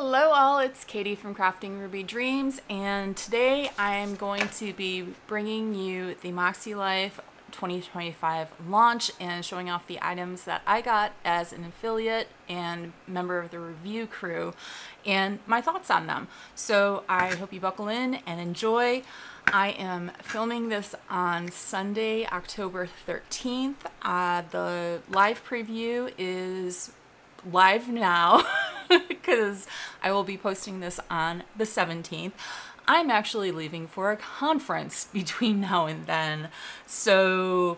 Hello all, it's Katie from Crafting Ruby Dreams, and today I am going to be bringing you the MäksēLife 2025 launch and showing off the items that I got as an affiliate and member of the review crew and my thoughts on them. So I hope you buckle in and enjoy. I am filming this on Sunday, October 13th. The live preview is live now because I will be posting this on the 17th. I'm actually leaving for a conference between now and then, so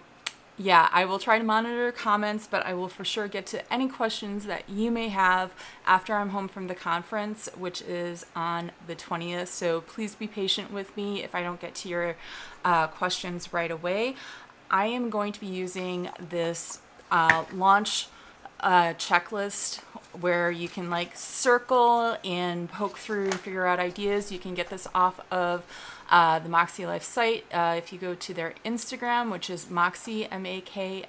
yeah, I will try to monitor comments, but I will for sure get to any questions that you may have after I'm home from the conference, which is on the 20th. So please be patient with me if I don't get to your questions right away. I am going to be using this launch checklist where you can like circle and poke through and figure out ideas. You can get this off of the MäksēLife site. If you go to their Instagram, which is Maksee, MAKSE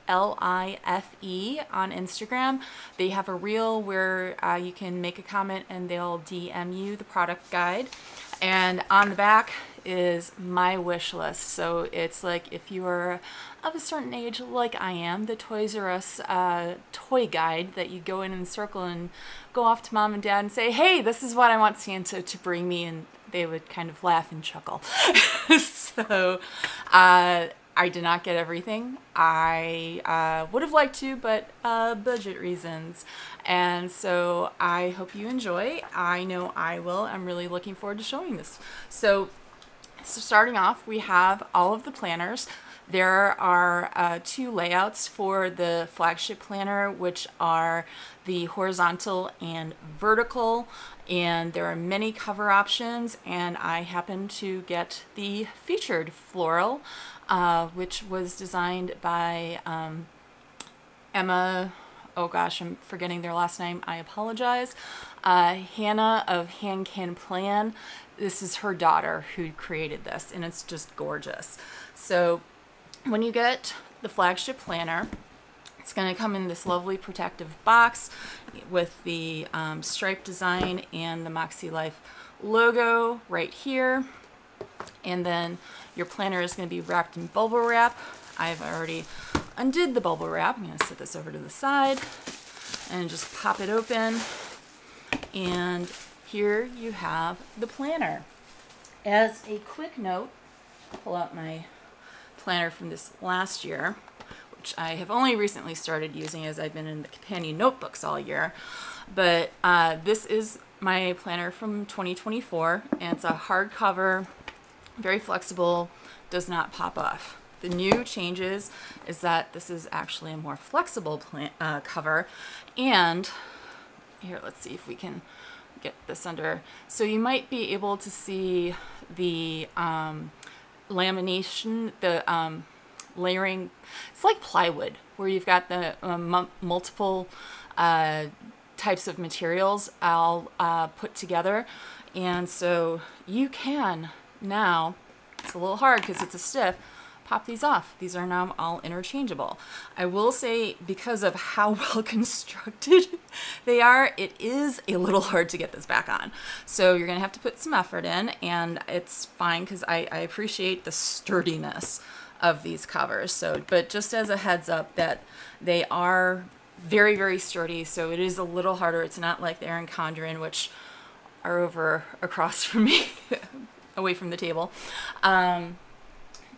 .LIFE on Instagram, they have a reel where you can make a comment and they'll DM you the product guide. And on the back is my wish list. So it's like if you are of a certain age like I am, the Toys R Us toy guide that you go in and circle and go off to mom and dad and say, hey, this is what I want Santa to bring me, and they would kind of laugh and chuckle. So I did not get everything. I would have liked to, but budget reasons. And so I hope you enjoy. I know I will. I'm really looking forward to showing this. So starting off, we have all of the planners. There are two layouts for the Flagship Planner, which are the horizontal and vertical, and there are many cover options, and I happen to get the featured floral, which was designed by Emma, oh gosh, I'm forgetting their last name, I apologize, Hannah of Hand Can Plan. This is her daughter who created this, and it's just gorgeous. So when you get the Flagship Planner, it's going to come in this lovely protective box with the stripe design and the MäksēLife logo right here. And then your planner is going to be wrapped in bubble wrap. I've already undid the bubble wrap. I'm going to set this over to the side and just pop it open. And here you have the planner. As a quick note, pull out my planner from this last year, which I have only recently started using as I've been in the companion notebooks all year. But this is my planner from 2024, and it's a hardcover, very flexible, does not pop off. The new changes is that this is actually a more flexible cover, and here, let's see if we can get this under. So you might be able to see the lamination, the layering. It's like plywood, where you've got the multiple types of materials all put together, and so you can now, it's a little hard because it's a stiff, pop these off. These are now all interchangeable. I will say, because of how well constructed they are, it is a little hard to get this back on. So you're gonna have to put some effort in, and it's fine because I appreciate the sturdiness of these covers. So, but just as a heads up that they are very, very sturdy, so it is a little harder. It's not like the Erin Condren, which are over across from me, away from the table. Try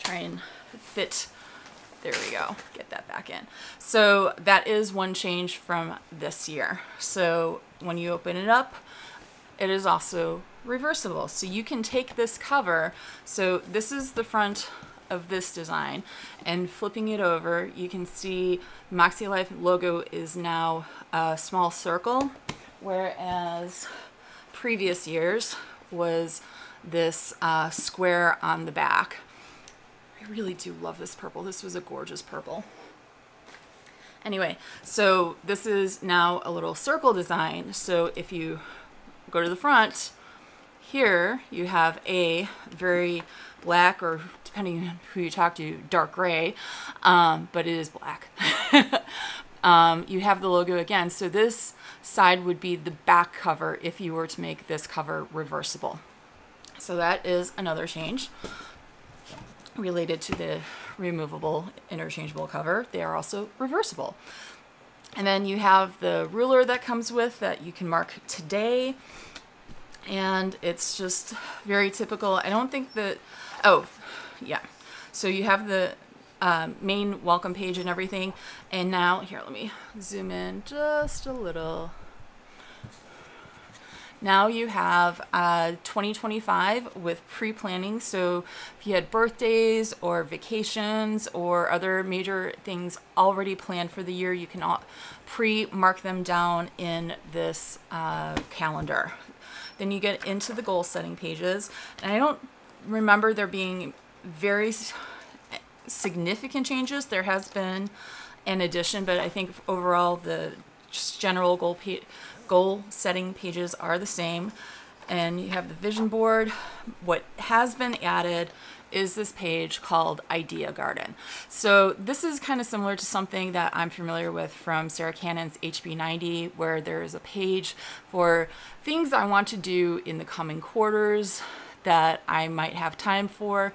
and fit, there we go, get that back in. So that is one change from this year. So when you open it up, it is also reversible. So you can take this cover, so this is the front of this design, and flipping it over, you can see the MäksēLife logo is now a small circle, whereas previous years was this square on the back. I really do love this purple. This was a gorgeous purple. Anyway, so this is now a little circle design. So if you go to the front, here you have a very black, or depending on who you talk to, dark gray, but it is black. you have the logo again. So this side would be the back cover if you were to make this cover reversible. So that is another change related to the removable interchangeable cover. They are also reversible. And then you have the ruler that comes with that you can mark today. And it's just very typical. I don't think that, oh, yeah. So you have the main welcome page and everything. And now, here, let me zoom in just a little. Now you have 2025 with pre-planning. So if you had birthdays or vacations or other major things already planned for the year, you can pre-mark them down in this calendar. Then you get into the goal setting pages. And I don't remember there being very significant changes. There has been an addition, but I think overall the just general goal setting pages are the same. And you have the vision board. What has been added is this page called Idea Garden. So this is kind of similar to something that I'm familiar with from Sarah Cannon's HB90, where there's a page for things I want to do in the coming quarters that I might have time for.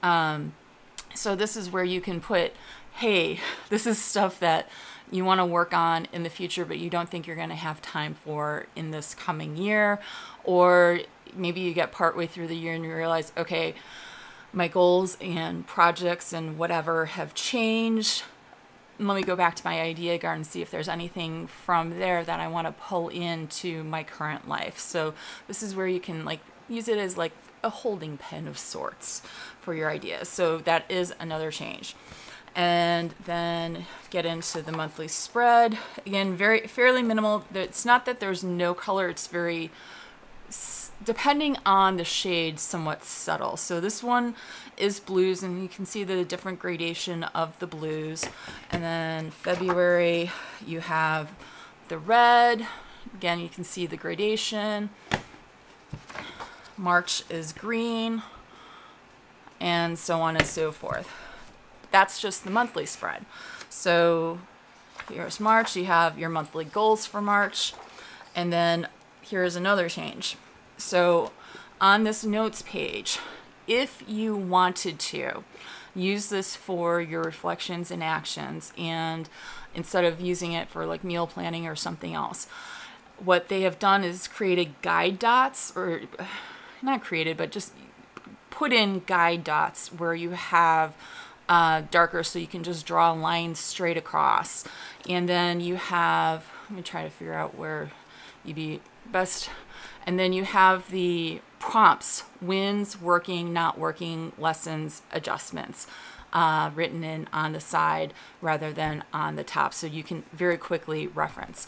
So this is where you can put, hey, this is stuff that you want to work on in the future, but you don't think you're going to have time for in this coming year. Or maybe you get partway through the year and you realize, okay, my goals and projects and whatever have changed. Let me go back to my idea garden and see if there's anything from there that I want to pull into my current life. So this is where you can like use it as like a holding pen of sorts for your ideas. So that is another change. And then get into the monthly spread. Again, fairly minimal. It's not that there's no color. It's very, depending on the shade, somewhat subtle. So this one is blues, and you can see the different gradation of the blues. And then February, you have the red. Again, you can see the gradation. March is green, and so on and so forth. That's just the monthly spread. So here's March. You have your monthly goals for March. And then here's another change. So on this notes page, if you wanted to use this for your reflections and actions, and instead of using it for like meal planning or something else, what they have done is created guide dots, or not created, but just put in guide dots where you have darker, so you can just draw lines straight across. And then you have, let me try to figure out where you'd be best. And then you have the prompts: wins, working, not working, lessons, adjustments, written in on the side rather than on the top, so you can very quickly reference.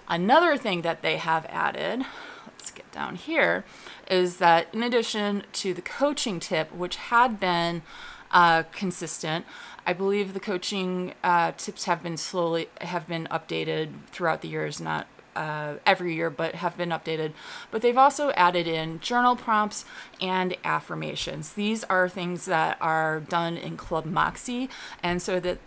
Another thing that they have added, let's get down here, is that in addition to the coaching tip, which had been consistent, I believe the coaching tips have been updated throughout the years, not every year, but have been updated. But they've also added in journal prompts and affirmations. These are things that are done in Club Moxie, and so that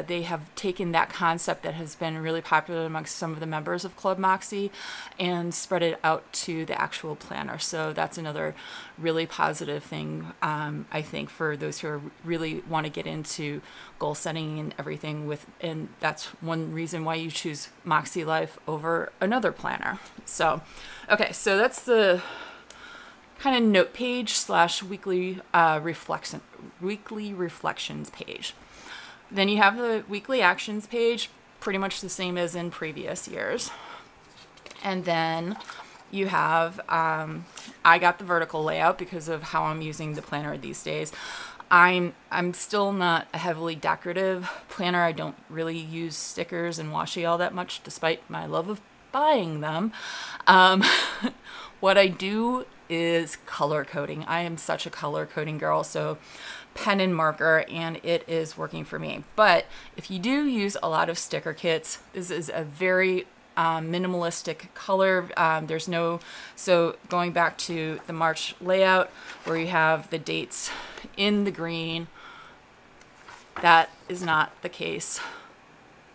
they have taken that concept that has been really popular amongst some of the members of Club Moxie and spread it out to the actual planner. So that's another really positive thing, I think, for those who really want to get into goal setting and everything and that's one reason why you choose MäksēLife over another planner. So, okay, so that's the kind of note page / weekly reflections page. Then you have the weekly actions page, pretty much the same as in previous years. And then you have, I got the vertical layout because of how I'm using the planner these days. I'm still not a heavily decorative planner. I don't really use stickers and washi all that much, despite my love of buying them. What I do is color coding. I am such a color coding girl, so pen and marker, and it is working for me. But if you do use a lot of sticker kits, this is a very minimalistic color. So going back to the March layout where you have the dates in the green, that is not the case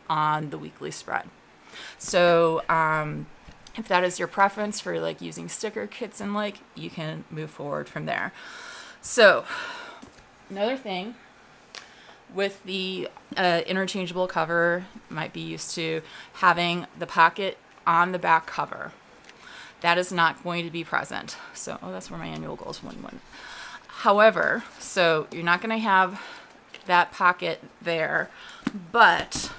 on the weekly spread. So if that is your preference for like using sticker kits and like, you can move forward from there. So another thing with the interchangeable cover, might be used to having the pocket on the back cover. That is not going to be present. So, oh, that's where my annual goals went. However, so you're not going to have that pocket there, but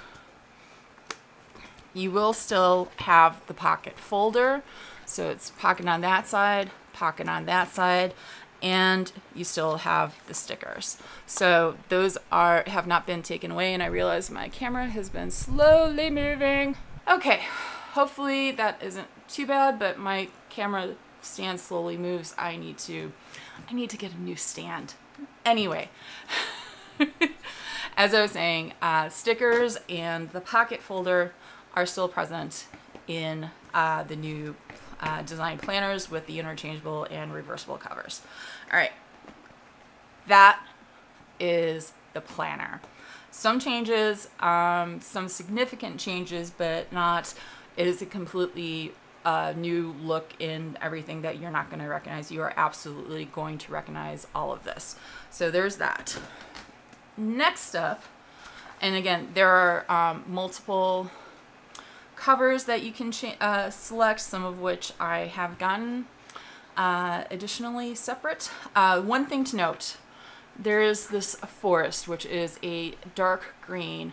you will still have the pocket folder. So it's pocket on that side, pocket on that side, and you still have the stickers. So those have not been taken away, and I realize my camera has been slowly moving. Okay, hopefully that isn't too bad, but my camera stand slowly moves. I need to get a new stand. Anyway, as I was saying, stickers and the pocket folder are still present in the new design planners with the interchangeable and reversible covers. All right, that is the planner. Some changes, some significant changes, but not, it is a completely new look in everything that you're not going to recognize. You are absolutely going to recognize all of this. So there's that. Next up, and again, there are multiple covers that you can select, some of which I have gotten additionally separate. One thing to note, there is this forest, which is a dark green.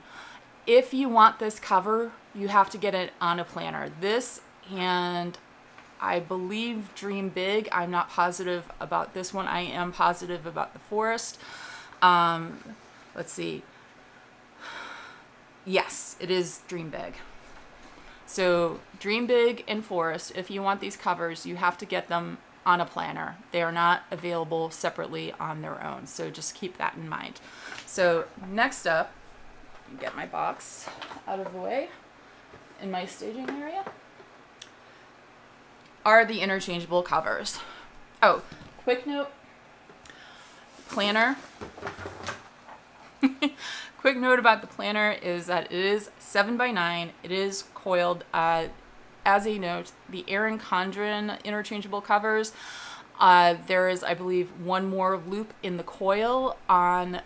If you want this cover, you have to get it on a planner. This, and I believe Dream Big, I'm not positive about this one. I am positive about the forest. Let's see. Yes, it is Dream Big. So Dream Big and Forest, if you want these covers, you have to get them on a planner. They are not available separately on their own. So just keep that in mind. So next up, get my box out of the way in my staging area, are the interchangeable covers. Oh, quick note, planner. Quick note about the planner is that it is 7x9. It is coiled. As a note, the Erin Condren interchangeable covers, there is, I believe, one more loop in the coil on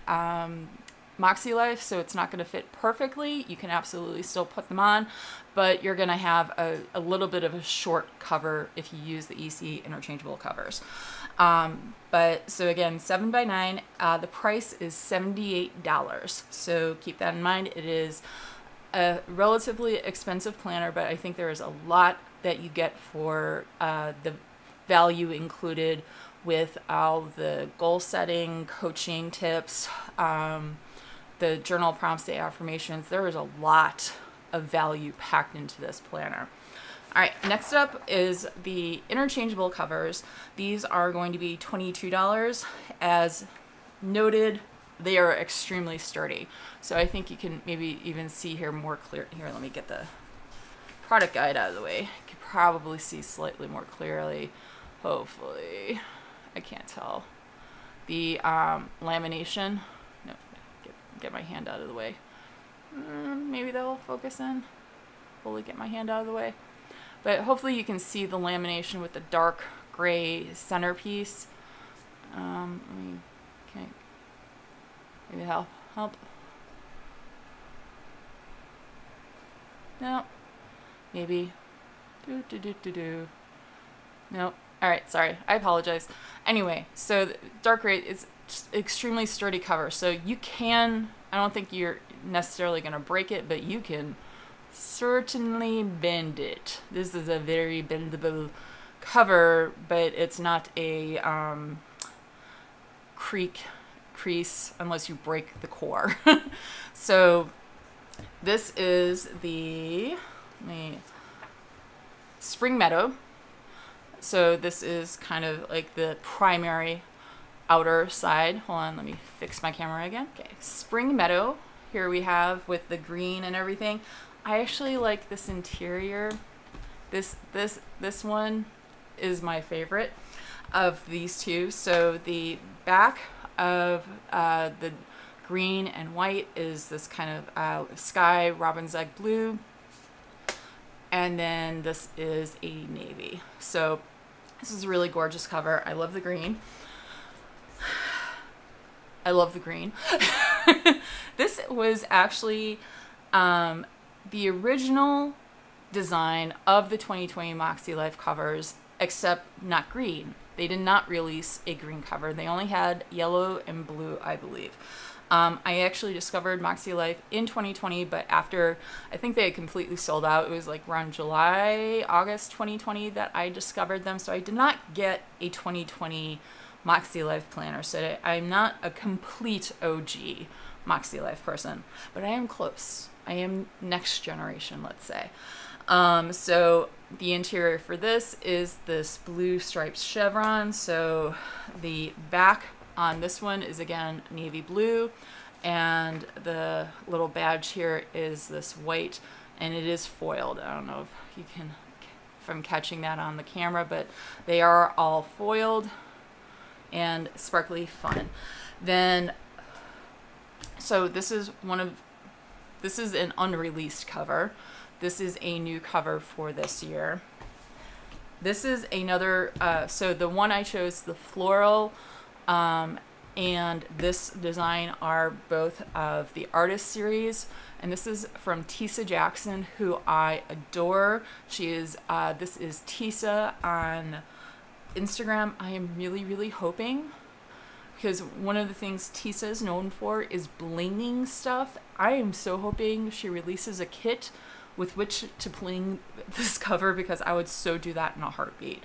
MakseLife, so it's not going to fit perfectly. You can absolutely still put them on, but you're going to have a little bit of a short cover if you use the EC interchangeable covers. But so again, 7x9, the price is $78. So keep that in mind. It is a relatively expensive planner, but I think there is a lot that you get for the value included with all the goal setting, coaching tips, the journal prompts, the affirmations. There is a lot of value packed into this planner. All right, next up is the interchangeable covers. These are going to be $22. As noted, they are extremely sturdy. So I think you can maybe even see here more clear. Here, let me get the product guide out of the way. You can probably see slightly more clearly, hopefully. I can't tell. The lamination. No, get my hand out of the way. Maybe that'll focus in. Fully get my hand out of the way. But hopefully you can see the lamination with the dark gray centerpiece. Maybe help. No. Maybe. Nope. All right. Sorry. I apologize. Anyway, so the dark gray is just extremely sturdy cover. So you can, I don't think you're necessarily going to break it, but you can certainly bend it. This is a very bendable cover, but it's not a crease unless you break the core. So this is the Spring Meadow. So this is kind of like the primary outer side. Hold on, let me fix my camera again. Okay, Spring Meadow. Here we have with the green and everything. I actually like this interior. This one is my favorite of these two. So the back of the green and white is this kind of sky robin's egg blue. And then this is a navy. So this is a really gorgeous cover. I love the green. I love the green. This was actually the original design of the 2020 MakseLife covers, except not green. They did not release a green cover. They only had yellow and blue, I believe. I actually discovered MakseLife in 2020, but after, I think they had completely sold out. It was like around July, August 2020 that I discovered them. So I did not get a 2020 MakseLife planner. So I'm not a complete OG MakseLife person, but I am close. I am next generation, let's say. So the interior for this is this blue striped chevron. So the back on this one is again navy blue, and the little badge here is this white, and it is foiled. I don't know if I'm catching that on the camera, but they are all foiled and sparkly fun. Then, so this is an unreleased cover. This is a new cover for this year. This is another, so the one I chose, the floral, and this design are both of the artist series, and this is from Tisa Jackson, who I adore. She is this is Tisa on Instagram. I am really hoping, because one of the things Tisa is known for is blinging stuff. I am so hoping she releases a kit with which to bling this cover, because I would so do that in a heartbeat.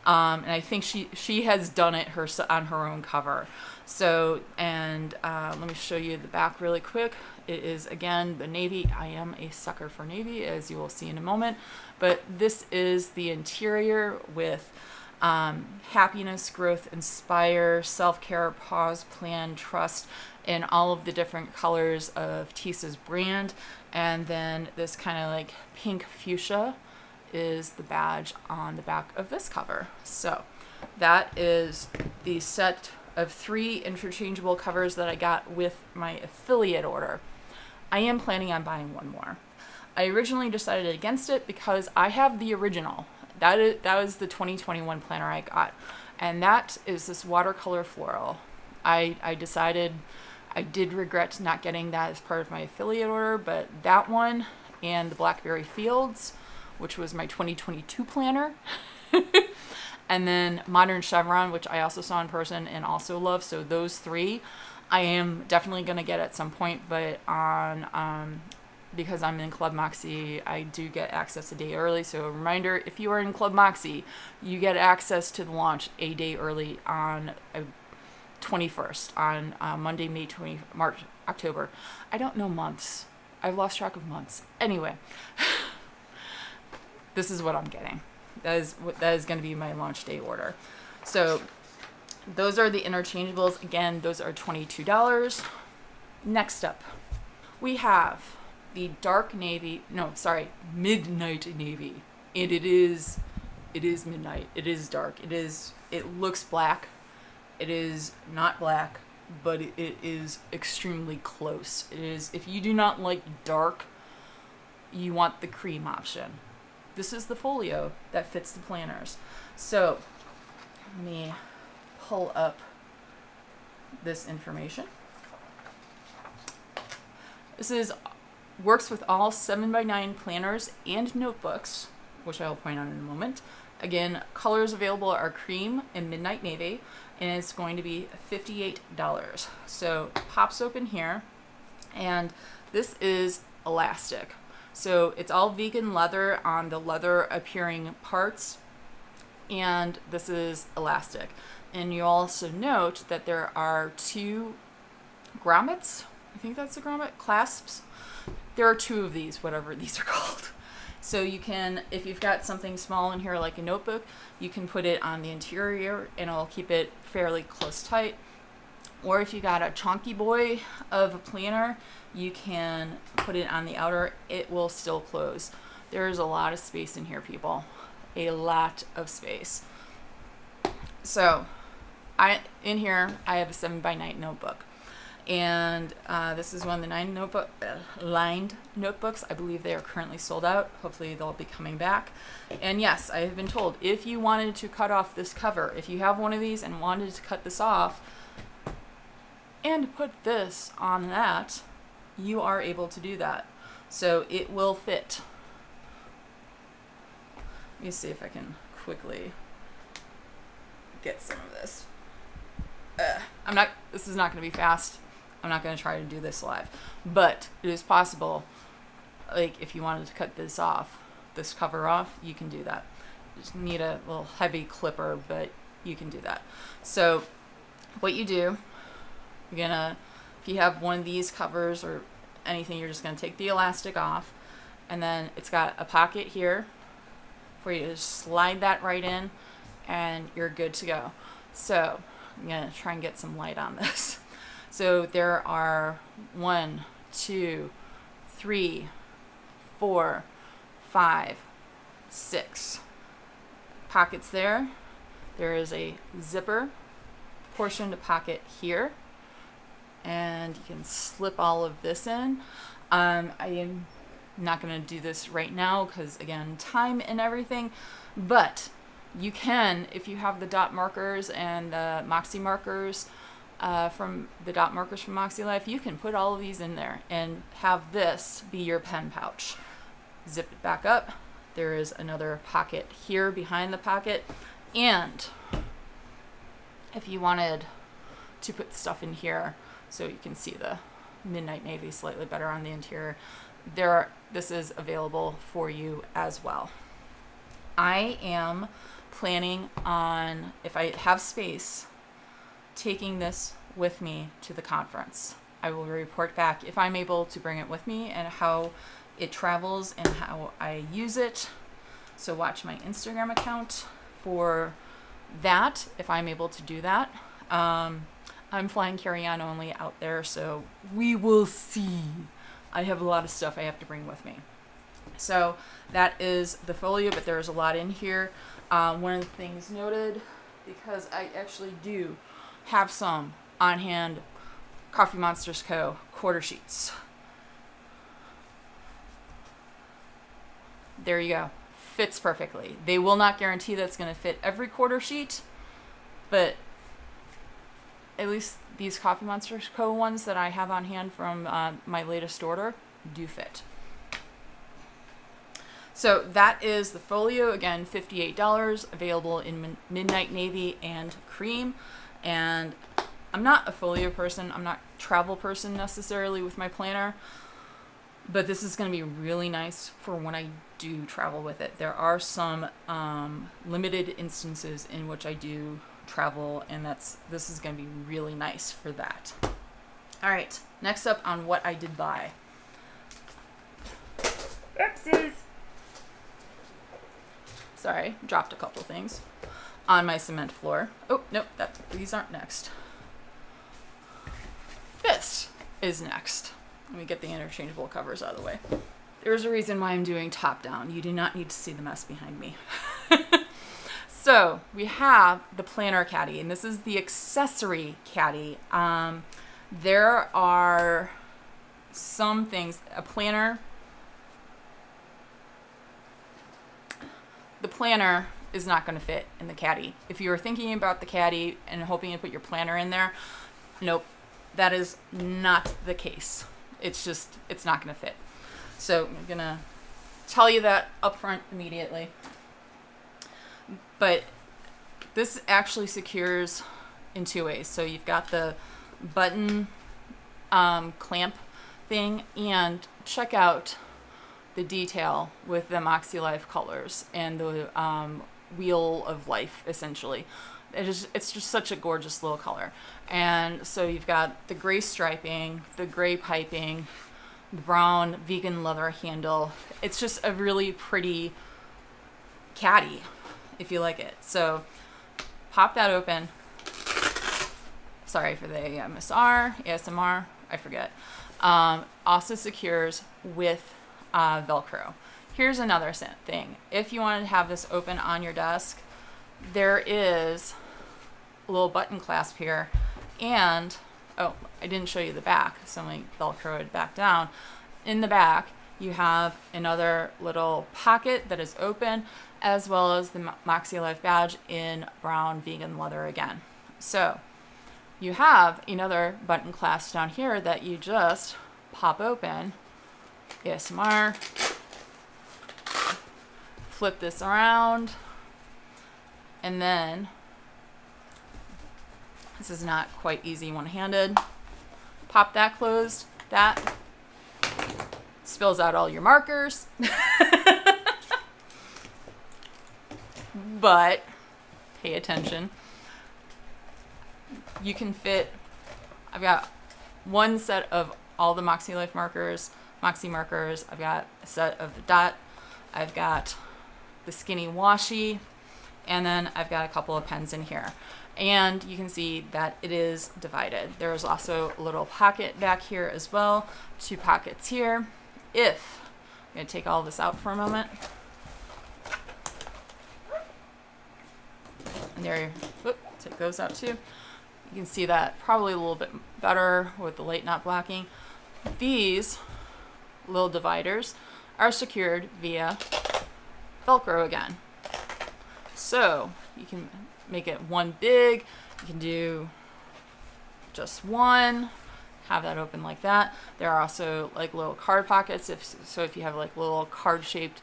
And I think she has done it on her own cover. So, and let me show you the back really quick. It is again the navy. I am a sucker for navy, as you will see in a moment. But this is the interior with happiness, growth, inspire, self-care, pause, plan, trust, in all of the different colors of Tisa's brand. And then this kind of like pink fuchsia is the badge on the back of this cover. So that is the set of 3 interchangeable covers that I got with my affiliate order. I am planning on buying one more. I originally decided against it because I have the original. That was the 2021 planner I got, and that is this watercolor floral. I decided, I did regret not getting that as part of my affiliate order, but that one and the Blackberry Fields, which was my 2022 planner, and then Modern Chevron, which I also saw in person and also love. So those 3 I am definitely going to get at some point, but on because I'm in Club Moxie, I do get access a day early. So a reminder, if you are in Club Moxie, you get access to the launch a day early on 21st, on Monday, May 20, March, October. I don't know months. I've lost track of months. Anyway, this is what I'm getting. That is going to be my launch day order. So those are the interchangeables. Again, those are $22. Next up, we have the dark navy, midnight navy. And it is midnight. It is dark. It looks black. It is not black, but it is extremely close. It is, if you do not like dark, you want the cream option. This is the folio that fits the planners. So let me pull up this information. This works with all 7x9 planners and notebooks, which I will point out in a moment. Again, colors available are cream and midnight navy, and it's going to be $58. So it pops open here, and this is elastic. So it's all vegan leather on the leather appearing parts, and this is elastic. And you also note that there are 2 grommets. I think that's the grommet, clasps. There are 2 of these, whatever these are called. So you can, if you've got something small in here like a notebook, you can put it on the interior and it'll keep it fairly close tight. Or if you got a chonky boy of a planner, you can put it on the outer. It will still close. There's a lot of space in here, people. A lot of space. So in here, I have a 7x9 notebook. And this is one of the 9 lined notebooks. I believe they are currently sold out. Hopefully they'll be coming back. And yes, I have been told if you wanted to cut off this cover, if you have one of these and wanted to cut this off and put this on that, you are able to do that. So it will fit. Let me see if I can quickly get some of this. This is not going to be fast. I'm not going to try to do this live, but it is possible. Like if you wanted to cut this off, this cover off, you can do that. You just need a little heavy clipper, but you can do that. So what you do, you're gonna, if you have one of these covers or anything, you're just gonna take the elastic off, and then it's got a pocket here for you to just slide that right in, and you're good to go. So I'm gonna try and get some light on this. So there are 1, 2, 3, 4, 5, 6 pockets there. There is a zipper portioned pocket here, and you can slip all of this in. I am not going to do this right now because, again, time and everything, but you can, if you have the dot markers and the Moxie markers from the dot markers from MakseLife, you can put all of these in there and have this be your pen pouch. Zip it back up. There is another pocket here behind the pocket, and if you wanted to put stuff in here so you can see the midnight navy slightly better on the interior, this is available for you as well. I am planning on, if I have space, taking this with me to the conference. I will report back if I'm able to bring it with me and how it travels and how I use it. So watch my Instagram account for that if I'm able to do that. I'm flying carry-on only out there, so we will see. I have a lot of stuff I have to bring with me. So that is the folio, but there's a lot in here. One of the things noted, because I actually do have some on hand, Coffee Monsters Co. quarter sheets. There you go. Fits perfectly. They will not guarantee that it's going to fit every quarter sheet, but at least these Coffee Monsters Co. ones that I have on hand from my latest order do fit. So that is the folio. Again, $58, available in midnight navy and cream. And I'm not a folio person. I'm not a travel person necessarily with my planner, but this is going to be really nice for when I do travel with it. There are some limited instances in which I do travel, and this is going to be really nice for that. All right, next up on what I did buy. Oopsies. Sorry, dropped a couple things on my cement floor. Oh, nope, these aren't next. This is next. Let me get the interchangeable covers out of the way. There's a reason why I'm doing top down. You do not need to see the mess behind me. So we have the Planner Caddy, and this is the Accessory Caddy. There are some things, a planner, the planner is not going to fit in the Caddy. If you were thinking about the Caddy and hoping to put your planner in there, nope, that is not the case. It's not going to fit. So I'm going to tell you that up front immediately. But this actually secures in 2 ways. So you've got the button clamp thing, and check out the detail with the MakseLife colors and the wheel of life, essentially. It's just such a gorgeous little color. And so you've got the gray striping, the gray piping, the brown vegan leather handle. It's just a really pretty caddy, if you like it. So pop that open. Sorry for the ASMR, I forget. Also secures with Velcro. Here's another thing. If you wanted to have this open on your desk, there is a little button clasp here, and oh, I didn't show you the back, so let me Velcro it back down. In the back, you have another little pocket that is open, as well as the MäksēLife badge in brown vegan leather again. So you have another button clasp down here that you just pop open. ASMR. Flip this around. And then, this is not quite easy one-handed. Pop that closed. That spills out all your markers. But pay attention. You can fit, I've got one set of all the MäksēLife markers, Maxi markers. I've got a set of the dot. I've got the skinny washi, and then I've got a couple of pens in here. And you can see that it is divided. There's also a little pocket back here as well, 2 pockets here. I'm gonna take all this out for a moment. And there, take those out too. You can see that probably a little bit better with the light not blocking. These little dividers are secured via Velcro again. So you can make it one big, you can do just one, have that open like that. There are also like little card pockets, if you have like little card shaped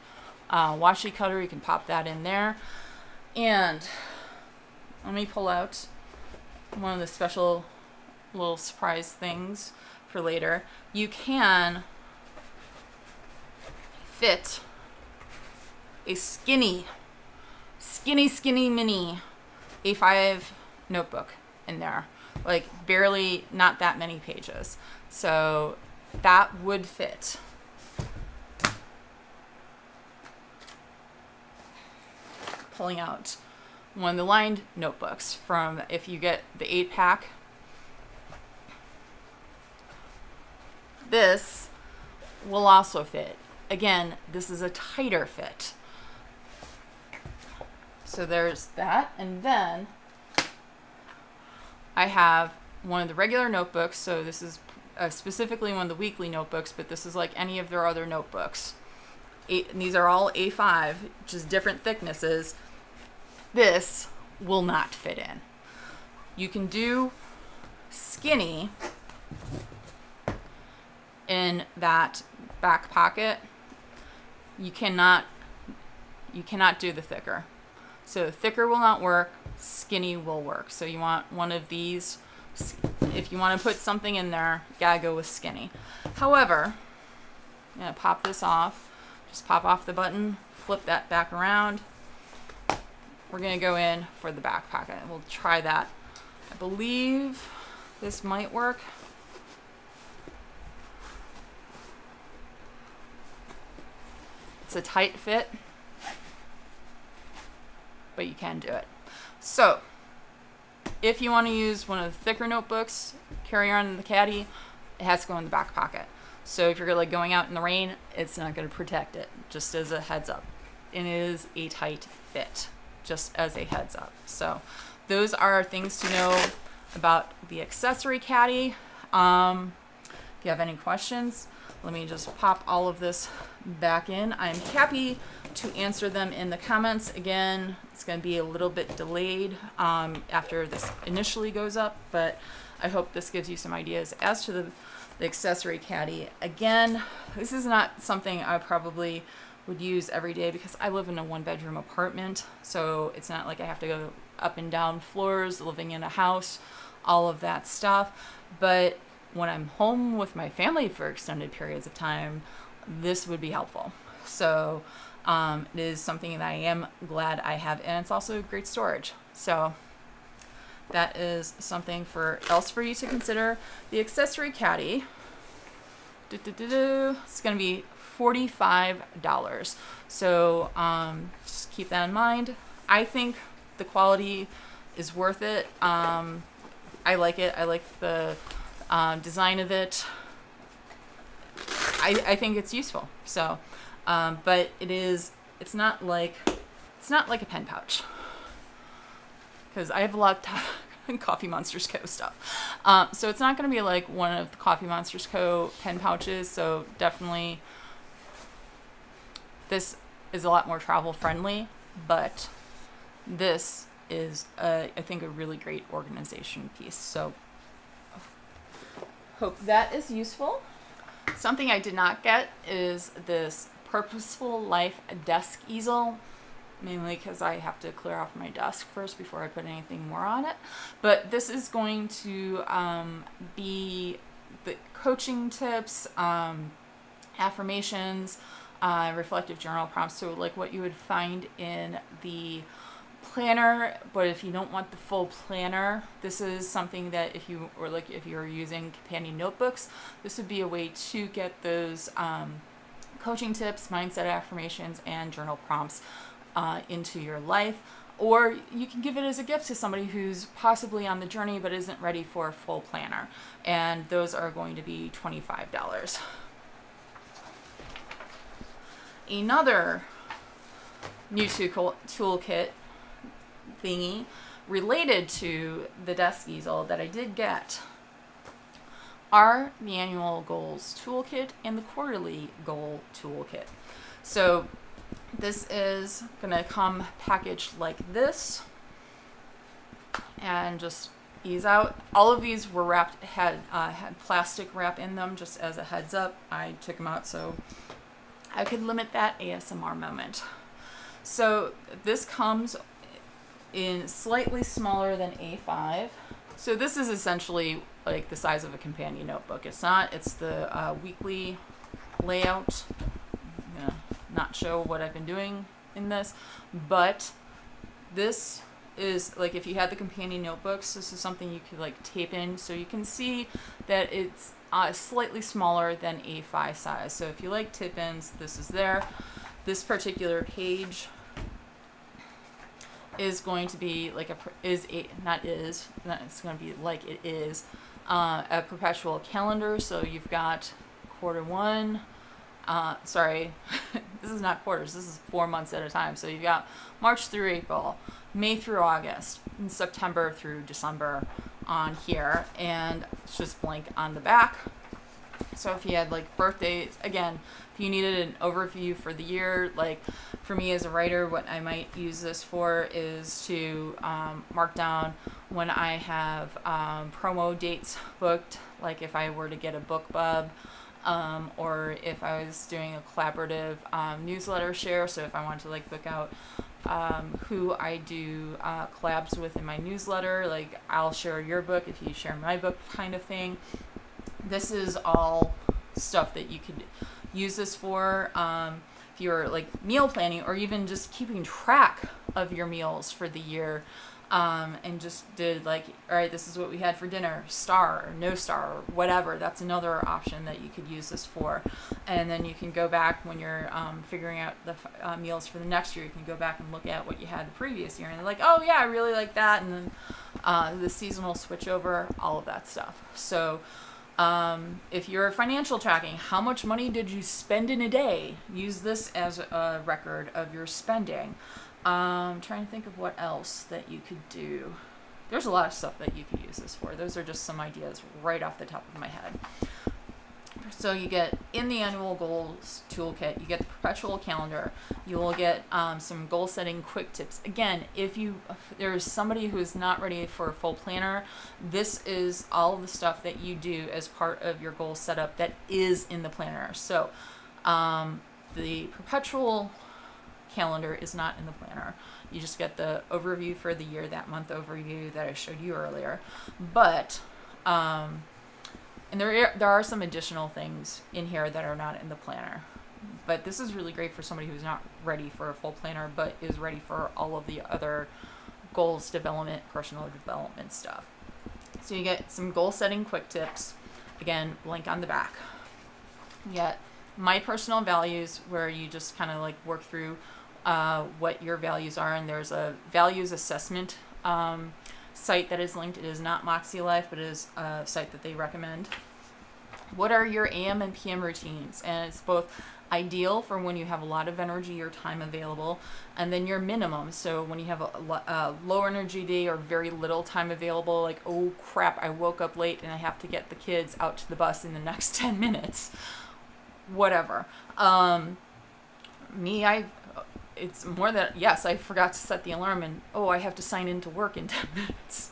washi cutter, you can pop that in there. And let me pull out one of the special little surprise things for later. You can fit a skinny mini A5 notebook in there, like barely, not that many pages. So that would fit. Pulling out one of the lined notebooks from, if you get the 8-pack, this will also fit. Again, this is a tighter fit. So there's that, and then I have one of the regular notebooks. So this is specifically one of the weekly notebooks, but this is like any of their other notebooks. And these are all A5, just different thicknesses. This will not fit in. You can do skinny in that back pocket. You cannot do the thicker. So thicker will not work, skinny will work. So you want one of these. If you want to put something in there, you gotta go with skinny. However, I'm gonna pop this off. Just pop off the button, flip that back around. We're gonna go in for the back pocket. We'll try that. I believe this might work. It's a tight fit, but you can do it. So if you want to use one of the thicker notebooks, carry on in the caddy, it has to go in the back pocket. So if you're like going out in the rain, it's not going to protect it, just as a heads up. It is a tight fit, just as a heads up. So those are things to know about the accessory caddy. If you have any questions, let me just pop all of this back in. I'm happy to answer them in the comments. Again, it's going to be a little bit delayed after this initially goes up, but I hope this gives you some ideas as to the accessory caddy. Again, this is not something I probably would use every day because I live in a 1-bedroom apartment, so it's not like I have to go up and down floors, living in a house, all of that stuff. But when I'm home with my family for extended periods of time, this would be helpful. So it is something that I am glad I have, and it's also great storage. So that is something else for you to consider. The accessory caddy, it's going to be $45. So just keep that in mind. I think the quality is worth it. I like it. I like the design of it. I think it's useful. So, but it's not like a pen pouch, because I have a lot Coffee Monsters Co. stuff. So it's not going to be like one of the Coffee Monsters Co. pen pouches. So definitely this is a lot more travel friendly, but this is, I think, a really great organization piece. So hope that is useful. Something I did not get is this Purposeful Life Desk Easel, mainly because I have to clear off my desk first before I put anything more on it. But this is going to be the coaching tips, affirmations, reflective journal prompts, so like what you would find in the planner. But if you don't want the full planner, this is something that if you're using companion notebooks, this would be a way to get those coaching tips, mindset affirmations, and journal prompts into your life. Or you can give it as a gift to somebody who's possibly on the journey but isn't ready for a full planner, and those are going to be $25. Another new toolkit thingy related to the desk easel that I did get are the annual goals toolkit and the quarterly goal toolkit. So this is going to come packaged like this and just ease out. All of these were wrapped, had plastic wrap in them, just as a heads up. I took them out so I could limit that ASMR moment. So this comes in slightly smaller than A5. So this is essentially like the size of a companion notebook. It's not, it's the weekly layout. I'm gonna not show what I've been doing in this, but this is like, if you had the companion notebooks, this is something you could like tape in so you can see that it's slightly smaller than A5 size. So if you like tip-ins, this is there. This particular page is going to be like it's going to be like it is a perpetual calendar. So you've got quarter one, sorry, this is not quarters, this is 4 months at a time. So you've got March through April, May through August, and September through December on here, and it's just blank on the back. So if you had like birthdays, again, if you needed an overview for the year, like for me as a writer, what I might use this for is to mark down when I have promo dates booked, like if I were to get a BookBub, or if I was doing a collaborative newsletter share. So if I wanted to like book out who I do collabs with in my newsletter, like I'll share your book if you share my book, kind of thing. This is all stuff that you could use this for if you're like meal planning, or even just keeping track of your meals for the year, and just did like, all right, this is what we had for dinner, star or no star or whatever. That's another option that you could use this for. And then you can go back when you're figuring out the meals for the next year. You can go back and look at what you had the previous year and like, oh yeah, I really like that. And then the seasonal switch over, all of that stuff. So if you're financial tracking, how much money did you spend in a day? Use this as a record of your spending. Trying to think of what else that you could do. There's a lot of stuff that you could use this for. Those are just some ideas right off the top of my head. So you get, in the annual goals toolkit, you get the perpetual calendar. You will get some goal setting quick tips. Again, if there's somebody who is not ready for a full planner, this is all of the stuff that you do as part of your goal setup that is in the planner. So the perpetual calendar is not in the planner. You just get the overview for the year, that month overview that I showed you earlier. But and there are some additional things in here that are not in the planner. But this is really great for somebody who's not ready for a full planner but is ready for all of the other goals development, personal development stuff. So you get some goal setting quick tips. Again, link on the back. You get my personal values, where you just kind of like work through what your values are, and there's a values assessment site that is linked. It is not MäksēLife, but it is a site that they recommend. What are your AM and PM routines? And it's both ideal for when you have a lot of energy or time available, and then your minimum. So when you have a low energy day or very little time available, like, oh crap, I woke up late and I have to get the kids out to the bus in the next 10 minutes, whatever. It's more that, yes, I forgot to set the alarm and, oh, I have to sign into work in 10 minutes.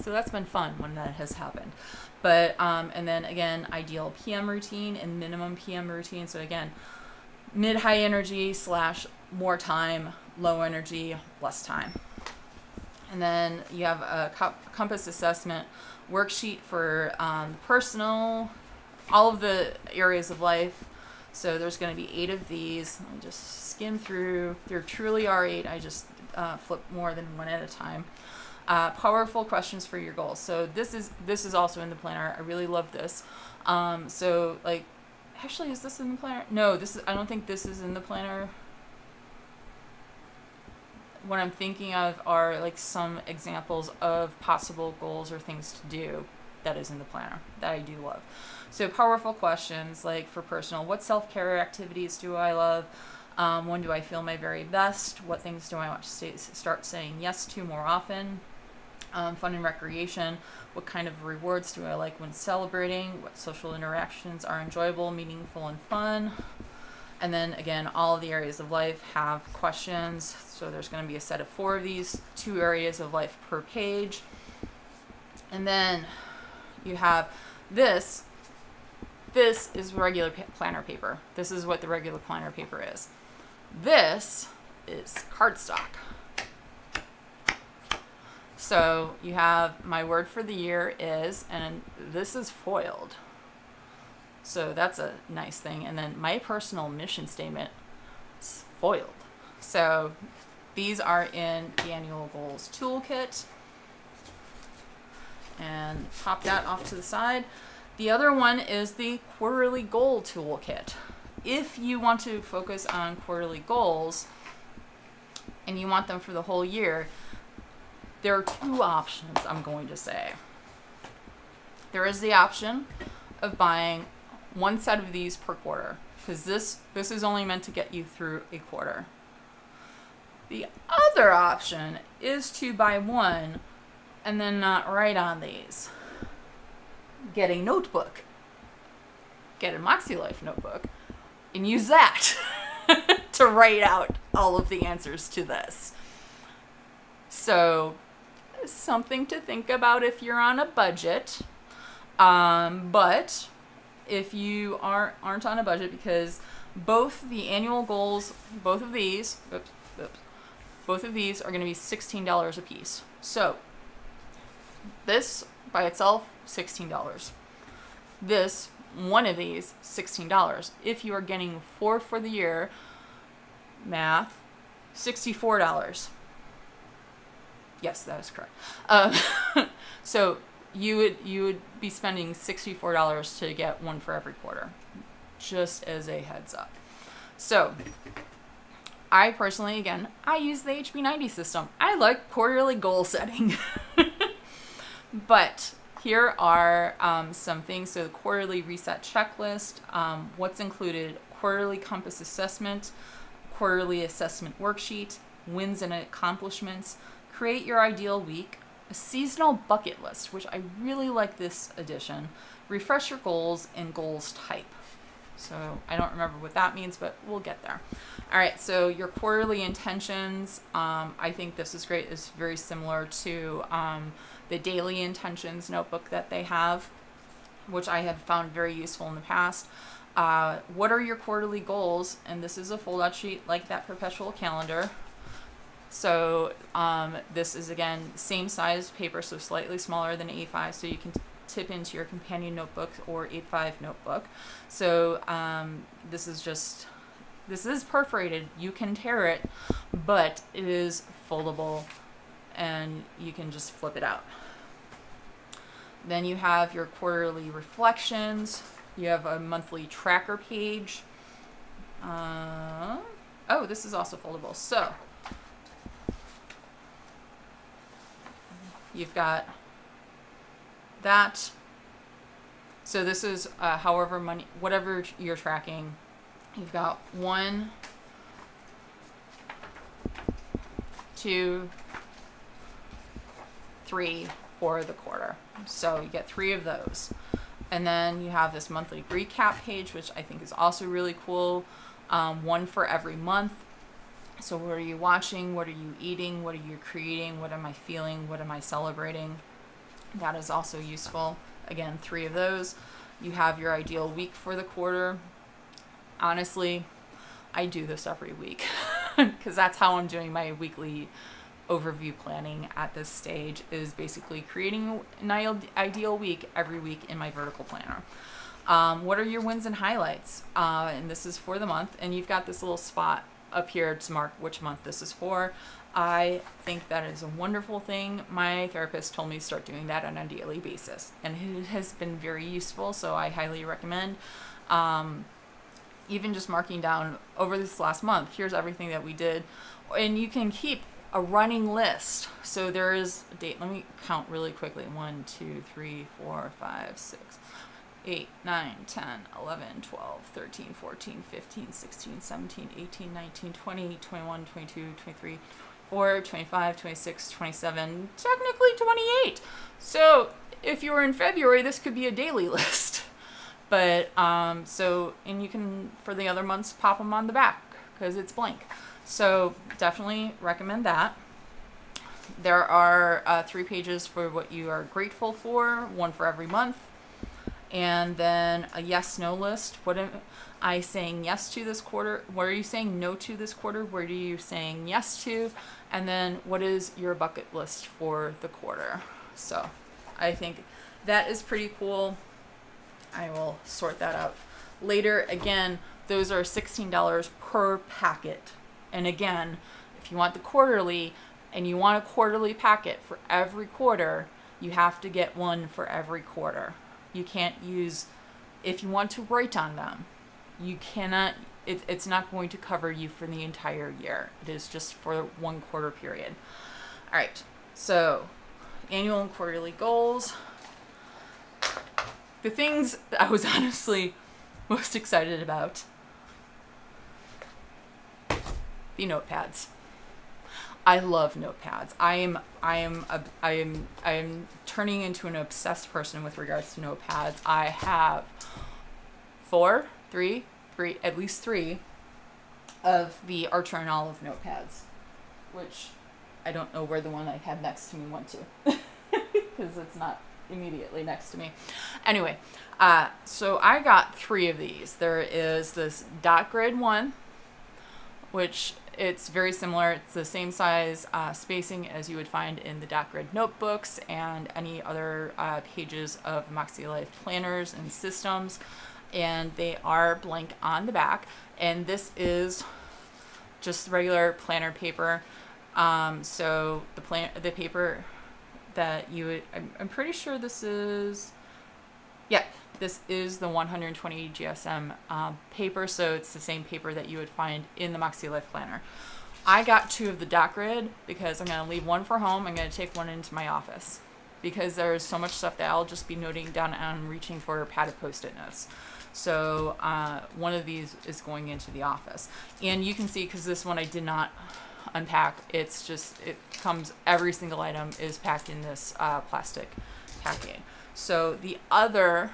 So that's been fun when that has happened. But, and then again, ideal PM routine and minimum PM routine. So again, mid-high energy / more time, low energy, less time. And then you have a compass assessment worksheet for personal, all of the areas of life. So there's going to be 8 of these. Let me just skim through. There truly are 8. I just flip more than one at a time. Powerful questions for your goals. So this is also in the planner. I really love this. So like, actually, is this in the planner? No, I don't think this is in the planner. What I'm thinking of are like some examples of possible goals or things to do that is in the planner that I do love. So powerful questions, like for personal, what self-care activities do I love? When do I feel my very best? What things do I want to start saying yes to more often? Fun and recreation, what kind of rewards do I like when celebrating? What social interactions are enjoyable, meaningful, and fun? And then again, all of the areas of life have questions. So there's going to be a set of 4 of these, 2 areas of life per page. And then you have this. This is regular planner paper. This is what the regular planner paper is. This is cardstock. So you have my word for the year is, and this is foiled. So that's a nice thing. And then my personal mission statement is foiled. So these are in the Annual Goals Toolkit. And pop that off to the side. The other one is the Quarterly Goal Toolkit. If you want to focus on quarterly goals and you want them for the whole year, there are 2 options, I'm going to say. There is the option of buying 1 set of these per quarter, because this is only meant to get you through a quarter. The other option is to buy 1 and then not write on these. Get a notebook. Get a MakseLife notebook and use that to write out all of the answers to this. So something to think about if you're on a budget. But if you aren't on a budget, because both the annual goals, both of these are going to be $16 a piece. So this by itself, $16. This, one of these, $16. If you are getting 4 for the year, math, $64. Yes, that is correct. So you would be spending $64 to get 1 for every quarter, just as a heads up. So I personally, again, I use the HB90 system. I like quarterly goal setting. But here are some things. So the quarterly reset checklist, what's included: quarterly compass assessment, quarterly assessment worksheet, wins and accomplishments, create your ideal week, a seasonal bucket list, which I really like this addition, refresh your goals, and goals type. So I don't remember what that means, but we'll get there. All right, so your quarterly intentions, I think this is great. It's very similar to the daily intentions notebook that they have, which I have found very useful in the past. What are your quarterly goals? And this is a fold-out sheet like that perpetual calendar. So this is, again, same size paper, so slightly smaller than A5, so you can tip into your companion notebook or A5 notebook. So this is perforated. You can tear it, but it is foldable and you can just flip it out. Then you have your quarterly reflections. You have a monthly tracker page. Oh, this is also foldable. So you've got that. So this is whatever you're tracking. You've got 1, 2, 3 for the quarter. So you get 3 of those. And then you have this monthly recap page, which I think is also really cool. 1 for every month. So what are you watching? What are you eating? What are you creating? What am I feeling? What am I celebrating? That is also useful. Again, 3 of those. You have your ideal week for the quarter. Honestly, I do this every week because that's how I'm doing my weekly overview planning at this stage, is basically creating an ideal week every week in my vertical planner. What are your wins and highlights? And this is for the month, and you've got this little spot up here to mark which month this is for. I think that is a wonderful thing. My therapist told me to start doing that on a daily basis, and it has been very useful, so I highly recommend. Even just marking down over this last month, here's everything that we did, and you can keep a running list. So there is a date. Let me count really quickly. 1, 2, 3, 4, 5, 6, 8, 9, 10, 11, 12, 13, 14, 15, 16, 17, 18, 19, 20, 21, 22, 23, 24, 25, 26, 27, technically 28. So if you were in February, this could be a daily list. But and you can, for the other months, pop them on the back because it's blank. So definitely recommend that. There are 3 pages for what you are grateful for, 1 for every month. And then a yes/no list. What am I saying yes to this quarter? What are you saying no to this quarter? What are you saying yes to? And then what is your bucket list for the quarter? So I think that is pretty cool. I will sort that out later. Again, those are $16 per packet. And again, if you want the quarterly and you want a quarterly packet for every quarter, you have to get 1 for every quarter. You can't use, if you want to write on them, you cannot, it's not going to cover you for the entire year. It is just for 1 quarter period. All right, so annual and quarterly goals. The things that I was honestly most excited about, the notepads. I love notepads. I am turning into an obsessed person with regards to notepads. I have at least three of the Archer and Olive notepads, which I don't know where the one I had next to me went to because it's not immediately next to me. Anyway, so I got 3 of these. There is this dot grid one, which it's very similar. It's the same size spacing as you would find in the dot grid notebooks and any other pages of MakseLife planners and systems. And they are blank on the back. And this is just regular planner paper. So the paper that you would, I'm pretty sure this is, yeah, this is the 120 GSM paper, so it's the same paper that you would find in the MakseLife planner. I got 2 of the dot grid because I'm going to leave 1 for home. I'm going to take 1 into my office because there's so much stuff that I'll just be noting down and reaching for padded Post-it notes. So 1 of these is going into the office. And you can see, because this one I did not unpack, it's just, it comes, every single item is packed in this plastic packing. So the other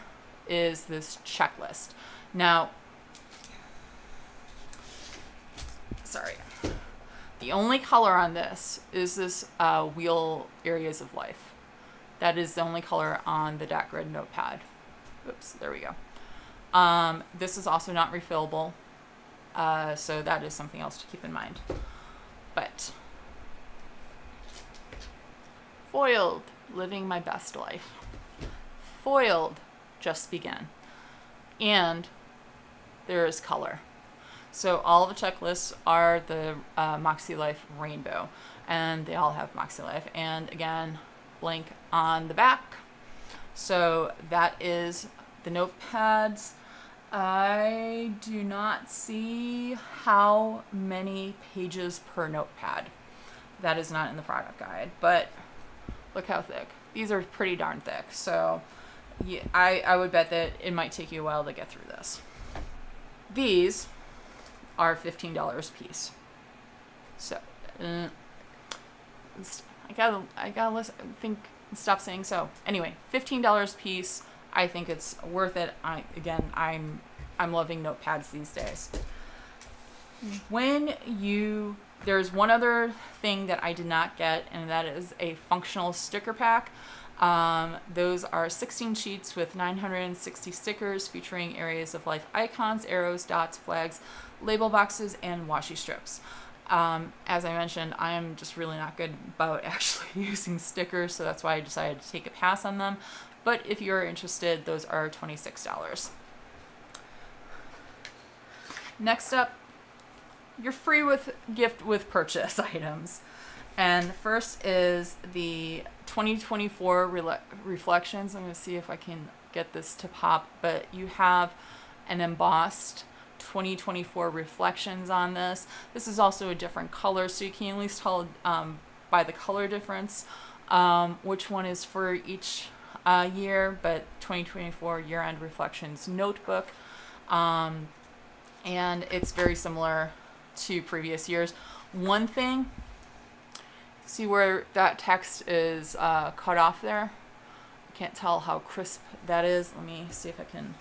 is this checklist. Now, sorry, the only color on this is this wheel areas of life. That is the only color on the dot grid notepad. Oops, there we go. This is also not refillable, so that is something else to keep in mind. But foiled, living my best life. Foiled, just begin. And there is color. So all the checklists are the MakseLife rainbow, and they all have MakseLife. And again, blank on the back. So that is the notepads. I do not see how many pages per notepad. That is not in the product guide, but look how thick. These are pretty darn thick. So yeah, I would bet that it might take you a while to get through this. These are $15 a piece. So I gotta listen, think, stop saying so. Anyway, $15 a piece. I think it's worth it. I'm loving notepads these days. There's one other thing that I did not get, and that is a functional sticker pack. Those are 16 sheets with 960 stickers featuring areas of life icons, arrows, dots, flags, label boxes, and washi strips. As I mentioned, I am just really not good about actually using stickers, so that's why I decided to take a pass on them. But if you're interested, those are $26. Next up, you're free with gift with purchase items. And first is the 2024 reflections. I'm going to see if I can get this to pop, but you have an embossed 2024 reflections on this. This is also a different color, so you can at least tell by the color difference which one is for each year, but 2024 year-end reflections notebook. And it's very similar to previous years. One thing, see where that text is cut off there? I can't tell how crisp that is. Let me see if I can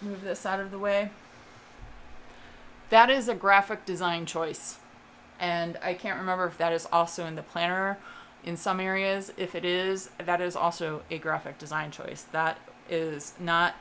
move this out of the way. That is a graphic design choice. And I can't remember if that is also in the planner in some areas. If it is, that is also a graphic design choice. That is not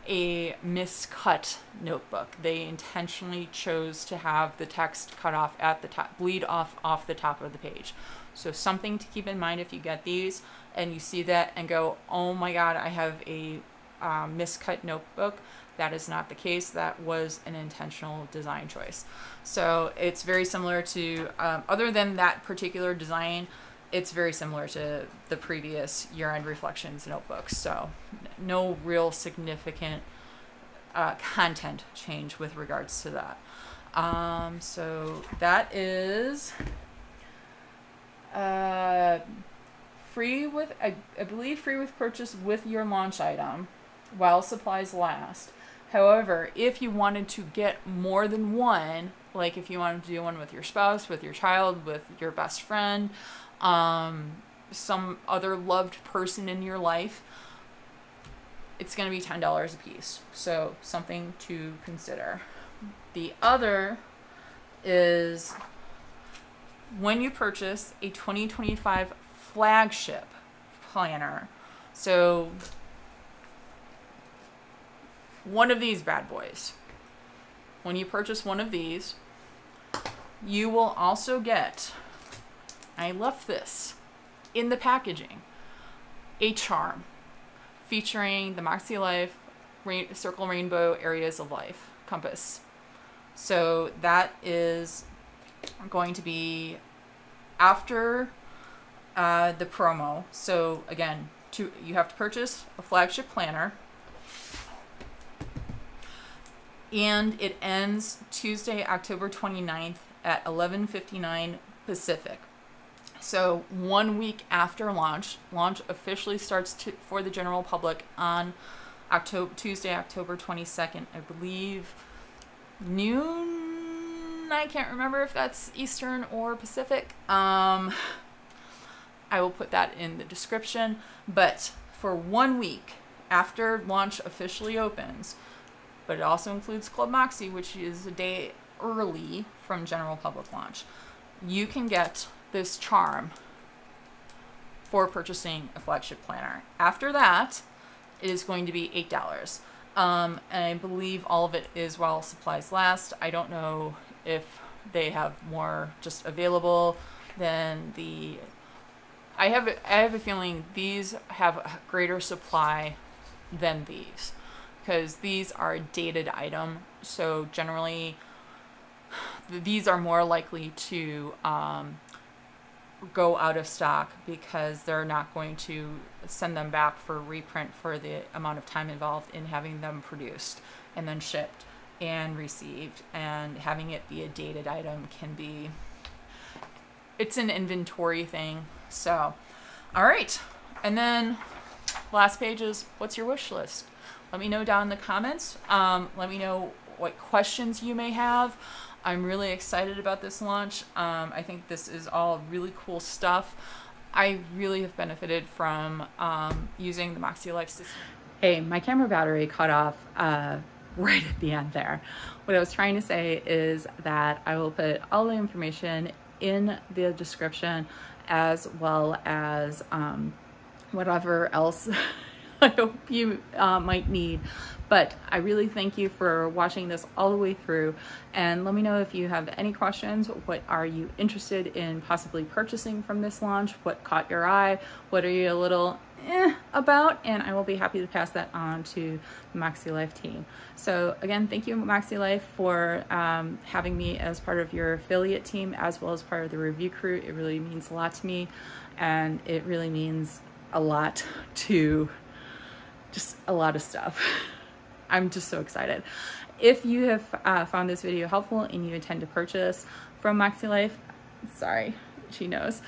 a miscut notebook. They intentionally chose to have the text cut off at the top, bleed off the top of the page. So something to keep in mind if you get these and you see that and go, oh my God, I have a miscut notebook. That is not the case. That was an intentional design choice. So it's very similar to, other than that particular design, it's very similar to the previous year-end reflections notebooks. So no real significant content change with regards to that. So that is free with, I believe, free with purchase with your launch item while supplies last. However, if you wanted to get more than one, like if you wanted to do one with your spouse, with your child, with your best friend, some other loved person in your life, it's going to be $10 a piece. So something to consider. The other is when you purchase a 2025 Flagship Planner. So one of these bad boys. When you purchase one of these, you will also get, I left this in the packaging, a charm featuring the MäksēLife Circle Rainbow Areas of Life compass. So that is going to be after the promo. So again, you have to purchase a Flagship Planner, and it ends Tuesday, October 29th at 11:59 Pacific. So 1 week after launch officially starts for the general public on Tuesday, October 22nd, I believe, noon. I can't remember if that's Eastern or Pacific. I will put that in the description. But for 1 week after launch officially opens, but it also includes Club Moxie, which is a day early from general public launch, you can get this charm for purchasing a Flagship Planner. After that, it is going to be $8. And I believe all of it is while supplies last. I don't know if they have more just available than the... I have a feeling these have a greater supply than these, because these are a dated item. So generally, these are more likely to go out of stock because they're not going to send them back for reprint for the amount of time involved in having them produced and then shipped and received. And having it be a dated item can be, it's an inventory thing. So, all right. And then last page is, what's your wish list? Let me know down in the comments. Let me know what questions you may have. I'm really excited about this launch. I think this is all really cool stuff. I really have benefited from using the MäksēLife system. Hey, my camera battery cut off right at the end there. What I was trying to say is that I will put all the information in the description, as well as whatever else I hope you might need. But I really thank you for watching this all the way through, and let me know if you have any questions. What are you interested in possibly purchasing from this launch? What caught your eye? What are you a little about? And I will be happy to pass that on to the MäksēLife team. So again, thank you, MäksēLife, for having me as part of your affiliate team, as well as part of the review crew. It really means a lot to me, and it really means a lot to just a lot of stuff. I'm just so excited. If you have found this video helpful and you intend to purchase from MäksēLife, sorry, she knows,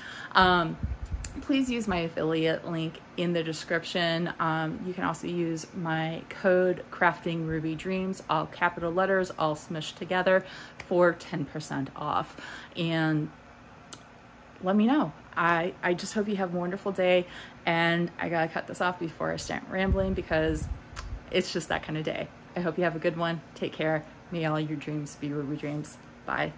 please use my affiliate link in the description. You can also use my code CraftingRubyDreams, all capital letters, all smushed together, for 10% off. And let me know. I just hope you have a wonderful day, and I gotta cut this off before I start rambling, because it's just that kind of day. I hope you have a good one. Take care. May all your dreams be Ruby dreams. Bye.